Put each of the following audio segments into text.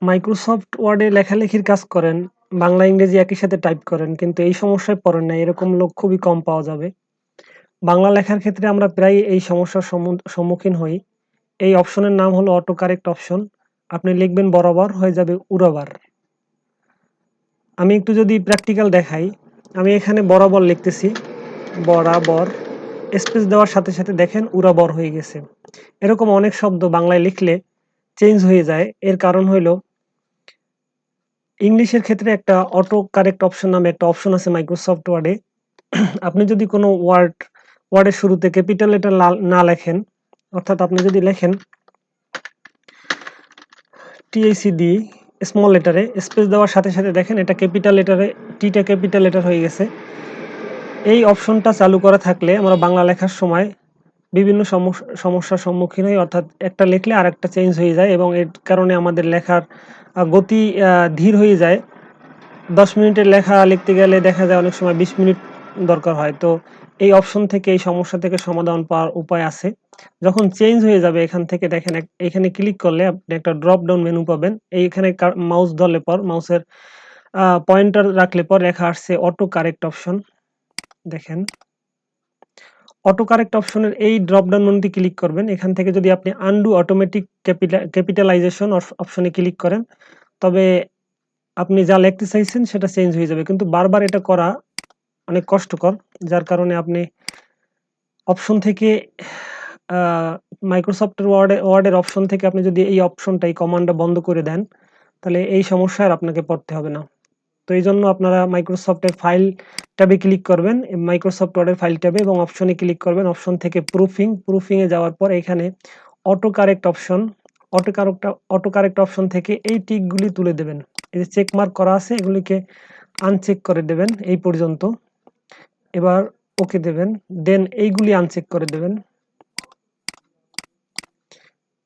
Microsoft ওয়ার্ডে লেখালেখির কাজ করেন, বাংলা ইংরেজি একই সাথে টাইপ করেন, কিন্তু এই সমস্যায় পড়েন না, এরকম লোক খুবই কম পাওয়া যাবে। বাংলা লেখার ক্ষেত্রে আমরা প্রায় এই সমস্যার সম্মুখীন হই। এই অপশনের নাম হলো অটো কারেক্ট অপশন। আপনি লিখবেন বরাবর, হয়ে যাবে উড়াবার। আমি একটু যদি প্র্যাকটিক্যাল দেখাই, আমি এখানে বরাবর লিখতেছি, বরাবর, স্পেস দেওয়ার সাথে সাথে দেখেন উড়াবর হয়ে গেছে। এরকম অনেক শব্দ বাংলায় লিখলে চেঞ্জ হয়ে যায়। এর কারণ হইলো ইংলিশের ক্ষেত্রে একটা অটো কারেক্ট অপশন নামে একটা অপশন আছে মাইক্রোসফট ওয়ার্ডে। আপনি যদি কোনো ওয়ার্ডের শুরুতে ক্যাপিটাল লেটার না লেখেন, অর্থাৎ আপনি যদি লেখেন TACD স্মল লেটারে স্পেস দেওয়ার সাথে সাথে দেখেন এটা ক্যাপিটাল লেটারে, টিটা ক্যাপিটাল লেটার হয়ে গেছে। এই অপশনটা চালু করা থাকলে আমরা বাংলা লেখার সময় বিভিন্ন সমস্যার সম্মুখীন হই, অর্থাৎ একটা লিখলে আর একটা চেঞ্জ হয়ে যায় এবং এর কারণে আমাদের লেখার গতি ধীর হয়ে যায়। 10 মিনিটের লেখা লিখতে গেলে দেখা যায় অনেক সময় 20 মিনিট দরকার হয়। তো এই অপশন থেকে, এই সমস্যা থেকে সমাধান পাওয়ার উপায় আছে। যখন চেঞ্জ হয়ে যাবে এখান থেকে দেখেন এখানে ক্লিক করলে আপনি একটা ড্রপ ডাউন মেনু পাবেন। এইখানে মাউস ধরলে পর, মাউসের পয়েন্টার রাখলে পর লেখা আসছে অটো কারেক্ট অপশন। দেখেন অটো কারেক্ট অপশনের এই ড্রপ ডাউন মেনুতে ক্লিক করবেন। এখান থেকে যদি আপনি আনডু অটোমেটিক ক্যাপিটালাইজেশন অপশনে ক্লিক করেন, তবে আপনি যা লিখতে চাইছেন সেটা চেঞ্জ হয়ে যাবে। কিন্তু বারবার এটা করা অনেক কষ্টকর, যার কারণে আপনি অপশন থেকে মাইক্রোসফটের ওয়ার্ডের অপশন থেকে আপনি যদি এই অপশনটা, এই কমান্ডটা বন্ধ করে দেন, তাহলে এই সমস্যায় আর আপনাকে পড়তে হবে না। তো এই জন্য আপনারা মাইক্রোসফটের ফাইল ট্যাবে ক্লিক করবেন, মাইক্রোসফট ওয়ার্ডের ফাইল ট্যাবে, এবং অপশনে ক্লিক করবেন। অপশন থেকে প্রুফিংয়ে যাওয়ার পর এখানে auto correct option, auto correct option থেকে এই টিকগুলি তুলে দেবেন। এই যে চেক মার্ক করা আছে এগুলিকে আনচেক করে দেবেন এই পর্যন্ত। এবার ওকে দেবেন, দেন এইগুলি আনচেক করে দেবেন।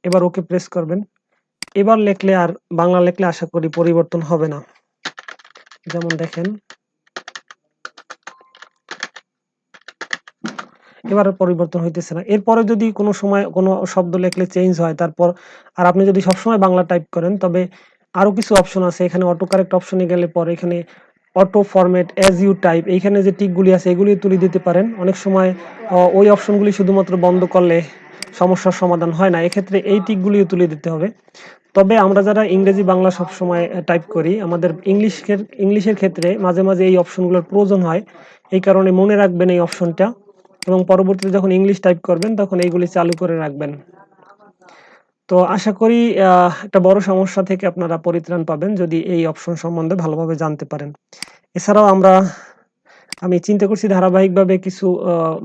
এবার ওকে প্রেস করবেন। এবার লিখলে আর বাংলা লিখলে আশা করি পরিবর্তন হবে না। যেমন দেখেন এবার পরিবর্তন হইতেছে না। এরপরে যদি কোনো সময় কোনো শব্দ লিখলে চেঞ্জ হয়, তারপর আর আপনি যদি সবসময় বাংলা টাইপ করেন, তবে আরো কিছু অপশন আছে। এখানে অটো কারেক্ট অপশনে গেলে পরে এখানে auto format as you type, এইখানে যে টিকগুলি আছে এগুলি তুলে দিতে পারেন। অনেক সময় ওই অপশনগুলি শুধুমাত্র বন্ধ করলে সমস্যার সমাধান হয় না, এক্ষেত্রে এই টিকগুলিও তুলে দিতে হবে। তবে আমরা যারা ইংরেজি বাংলা সবসময় টাইপ করি, আমাদের ইংলিশের ক্ষেত্রে মাঝে মাঝে এই অপশনগুলোর প্রয়োজন হয়। এই কারণে মনে রাখবেন এই অপশনটা, এবং পরবর্তীতে যখন ইংলিশ টাইপ করবেন তখন এইগুলি চালু করে রাখবেন। তো আশা করি একটা বড় সমস্যা থেকে আপনারা পরিত্রাণ পাবেন যদি এই অপশন সম্বন্ধে ভালোভাবে জানতে পারেন। এছাড়াও আমি চিন্তা করছি ধারাবাহিকভাবে কিছু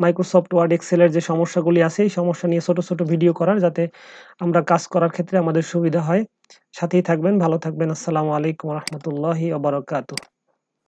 মাইক্রোসফট ওয়ার্ড এক্সেলের যে সমস্যাগুলি আছে এই সমস্যা নিয়ে ছোট ছোট ভিডিও করার, যাতে আমরা কাজ করার ক্ষেত্রে আমাদের সুবিধা হয়। সাথেই থাকবেন, ভালো থাকবেন। আসসালামু আলাইকুম রহমতুল্লাহি ওয়া বারাকাতুহু।